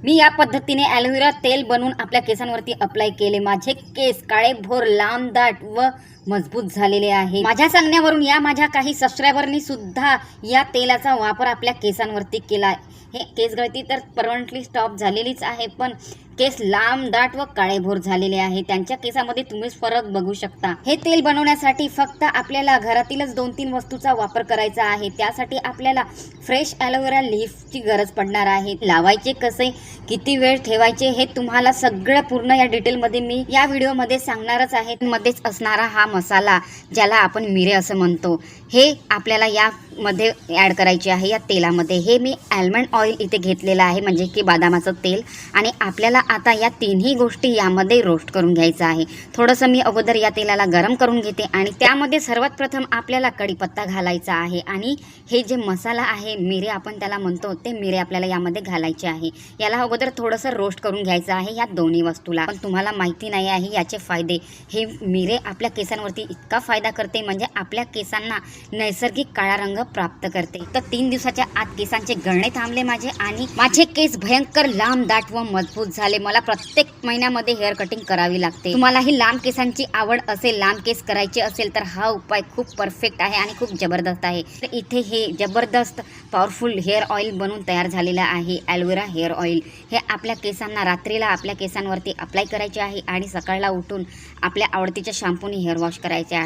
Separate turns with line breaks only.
मी या पद्धतीने ॲलोवेरा तेल बनवून आपल्या केसांवरती अप्लाय केले। माझे केस काळेभोर, लांब, दाट व मजबूत झालेले आहे। माझ्या सांगण्यावरून या माझ्या काही सबस्क्रायबरनी सुद्धा या तेलाचा वापर आपल्या केसांवरती केला। हे केस गळती तर परमनंटली स्टॉप झालेलीच आहे, पण केस लांब, दाट व काळेभोर झालेले आहे। त्यांच्या केसामध्ये तुम्हीच फरक बघू शकता। हे तेल बनवण्यासाठी फक्त आपल्याला घरातीलच 2-3 वस्तूचा वापर करायचा आहे। त्यासाठी आपल्याला फ्रेश ॲलोवेरा लीफची गरज पडणार आहे। लावायचे कसे, किती वेळ ठेवायचे हे तुम्हाला सगळं पूर्ण या डिटेलमध्ये मी या व्हिडिओमध्ये सांगणारच आहे। मध्येच असणारा हा मसाला ज्याला आपण मिरे असं म्हणतो, हे आपल्याला यामध्ये ॲड करायचे आहे या तेलामध्ये। हे मी आल्मंड ऑइल इथे घेतलेलं आहे, म्हणजे की बदामाचं तेल। आणि आपल्याला आता या तिन्ही गोष्टी यामध्ये रोस्ट करून घ्यायचं आहे। थोडंसं मी अगोदर या तेलाला गरम करून घेते आणि त्यामध्ये सर्वात प्रथम आपल्याला कढीपत्ता घालायचा आहे आणि हे जे मसाला आहे, मिरे आपण त्याला म्हणतो, ते मिरे आपल्याला यामध्ये घालायचे आहे। याला अगोदर थोडंसं रोस्ट करून घ्यायचं आहे या दोन्ही वस्तूला। पण तुम्हाला माहिती नाही आहे याचे फायदे। हे मिरे आपल्या केसांवरती इतका फायदा करते, म्हणजे आपल्या केसांना नैसर्गिक काळा रंग प्राप्त करते। तर 3 दिवसाच्या आत केसांचे गळणे थांबले माझे आणि माझे केस भयंकर लांब, दाट व मजबूत झाले। मला प्रत्येक महिन्यामध्ये हेअर कटिंग करावी लागते। तुम्हालाही लांब केसांची आवड असेल, लांब केस करायचे असेल, तर हा उपाय खूप परफेक्ट आहे आणि खूप जबरदस्त आहे। तर इथे हे जबरदस्त पॉवरफुल हेअर ऑइल बनून तयार झालेलं आहे, ॲलोवेरा हेअर ऑइल। हे आपल्या केसांना रात्रीला आपल्या केसांवरती अप्लाय करायचे आहे आणि सकाळला उठून आपल्या आवडतीच्या शॅम्पूने हेअर वॉश करायचे आहे।